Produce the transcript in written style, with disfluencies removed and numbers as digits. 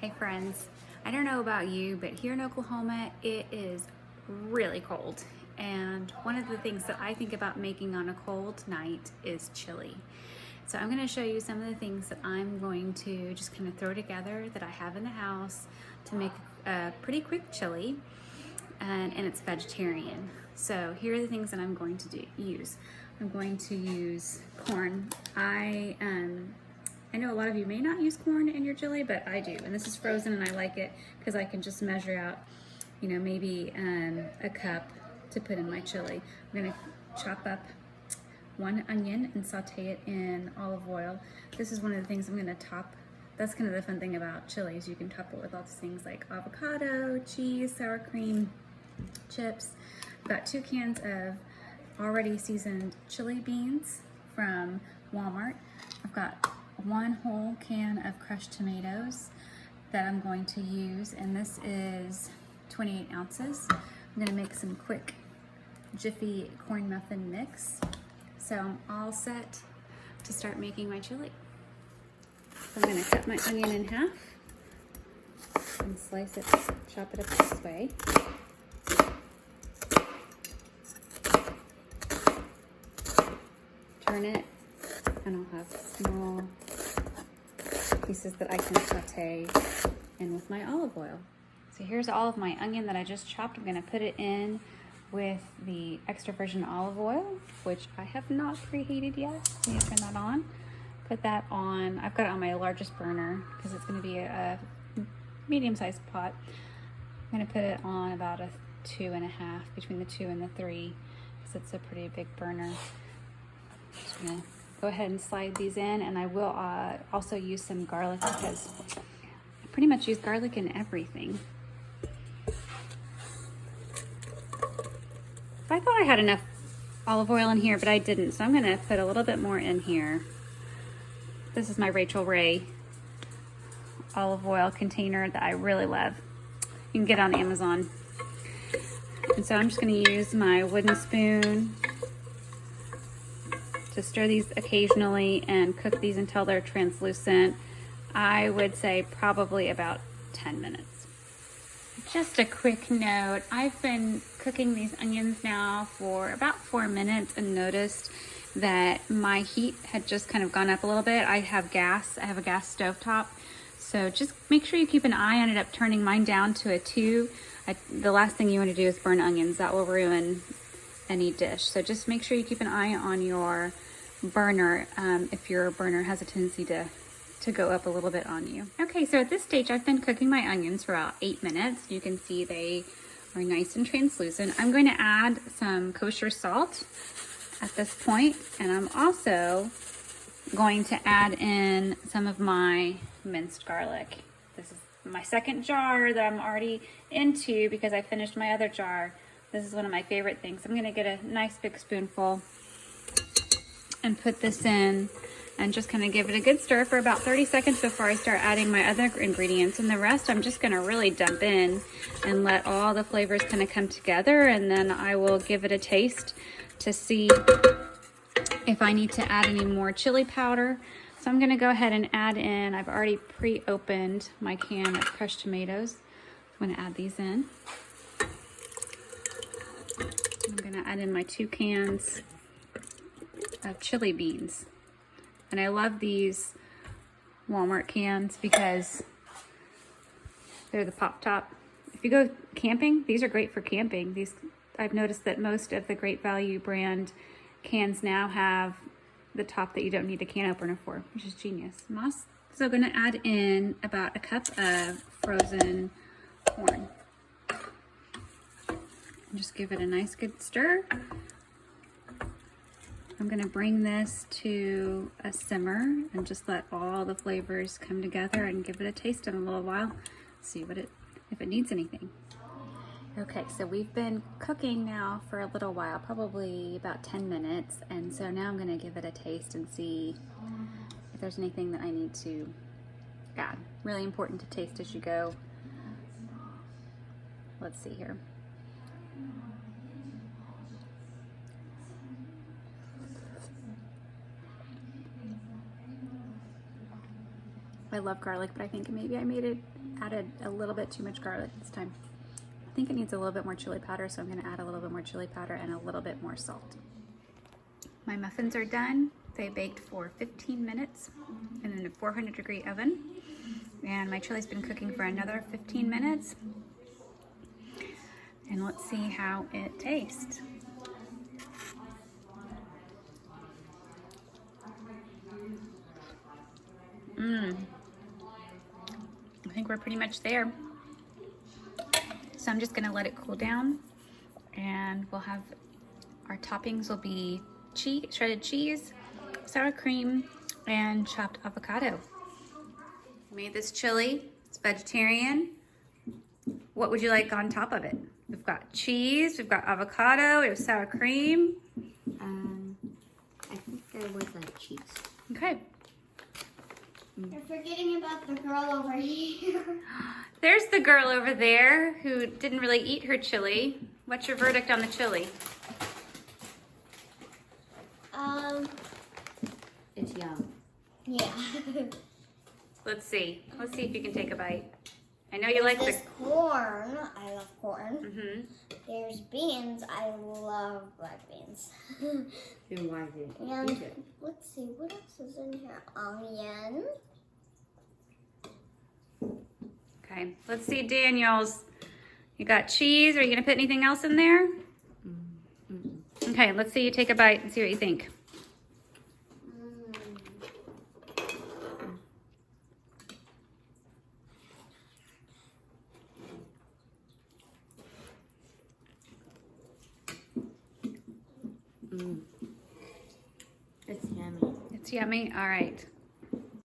Hey friends, I don't know about you, but here in Oklahoma, it is really cold. And one of the things that I think about making on a cold night is chili. So I'm going to show you some of the things that I'm going to just kind of throw together that I have in the house to make a pretty quick chili, and it's vegetarian. So here are the things that I'm going to use. I'm going to use corn. I know a lot of you may not use corn in your chili, but I do. And this is frozen and I like it because I can just measure out, maybe a cup to put in my chili. I'm gonna chop up one onion and saute it in olive oil. This is one of the things I'm gonna top. That's kind of the fun thing about chili is you can top it with lots of things like avocado, cheese, sour cream, chips. I've got 2 cans of already seasoned chili beans from Walmart. I've got 1 whole can of crushed tomatoes that I'm going to use, and this is 28 ounces. I'm gonna make some quick Jiffy corn muffin mix. So I'm all set to start making my chili. So I'm gonna cut my onion in half and slice it, chop it up this way. Turn it, and I'll have small pieces that I can saute in with my olive oil. So here's all of my onion that I just chopped. I'm gonna put it in with the extra virgin olive oil, which I have not preheated yet. Let me turn that on. Put that on, I've got it on my largest burner because it's gonna be a medium-sized pot. I'm gonna put it on about a 2.5, between the 2 and the 3, because it's a pretty big burner. Just gonna go ahead and slide these in, and I will also use some garlic because I pretty much use garlic in everything. I thought I had enough olive oil in here, but I didn't, so I'm gonna put a little bit more in here. This is my Rachel Ray olive oil container that I really love. You can get it on Amazon. And so I'm just gonna use my wooden spoon to stir these occasionally and cook these until they're translucent. I would say probably about 10 minutes. Just a quick note, I've been cooking these onions now for about 4 minutes and noticed that my heat had just kind of gone up a little bit. I have a gas stovetop, so just make sure you keep an eye on it. Up turning mine down to a 2. The last thing you want to do is burn onions. That will ruin any dish. So just make sure you keep an eye on your burner if your burner has a tendency to go up a little bit on you. Okay, so at this stage I've been cooking my onions for about 8 minutes. You can see they are nice and translucent. I'm going to add some kosher salt at this point, and I'm also going to add in some of my minced garlic. This is my second jar that I'm already into because I finished my other jar. This is one of my favorite things. I'm gonna get a nice big spoonful and put this in and just kind of give it a good stir for about 30 seconds before I start adding my other ingredients. And the rest I'm just gonna really dump in and let all the flavors kind of come together, and then I will give it a taste to see if I need to add any more chili powder. So I'm gonna go ahead and add in, I've already pre-opened my can of crushed tomatoes. I'm gonna add these in. I'm gonna add in my 2 cans of chili beans. And I love these Walmart cans because they're the pop top. If you go camping, these are great for camping. I've noticed that most of the Great Value brand cans now have the top that you don't need a can opener for, which is genius. I'm also gonna add in about a cup of frozen corn. Just give it a nice good stir. I'm gonna bring this to a simmer and just let all the flavors come together and give it a taste in a little while. See if it needs anything. Okay, so we've been cooking now for a little while, probably about 10 minutes. And so now I'm gonna give it a taste and see if there's anything that I need to add. Really important to taste as you go. Let's see here. I love garlic, but I think maybe I added a little bit too much garlic this time. I think it needs a little bit more chili powder, so I'm gonna add a little bit more chili powder and a little bit more salt. My muffins are done. They baked for 15 minutes in a 400-degree oven. And my chili's been cooking for another 15 minutes. And let's see how it tastes. I think we're pretty much there. So I'm just gonna let it cool down, and we'll have our toppings will be shredded cheese, sour cream, and chopped avocado. Made this chili, it's vegetarian. What would you like on top of it? We've got cheese, we've got avocado, we have sour cream. I think there was like cheese. Okay. You're forgetting about the girl over here. There's the girl over there who didn't really eat her chili. What's your verdict on the chili? It's yum. Yeah. Let's see. Let's see if you can take a bite. I know you like There's corn. I love corn. Mm-hmm. There's beans. I love black beans. Then why did you And eat it? let's see, what else is in here? Onion. Okay, let's see Daniel's. You got cheese. Are you gonna put anything else in there? Okay, let's see you take a bite and see what you think. It's yummy. It's yummy. All right.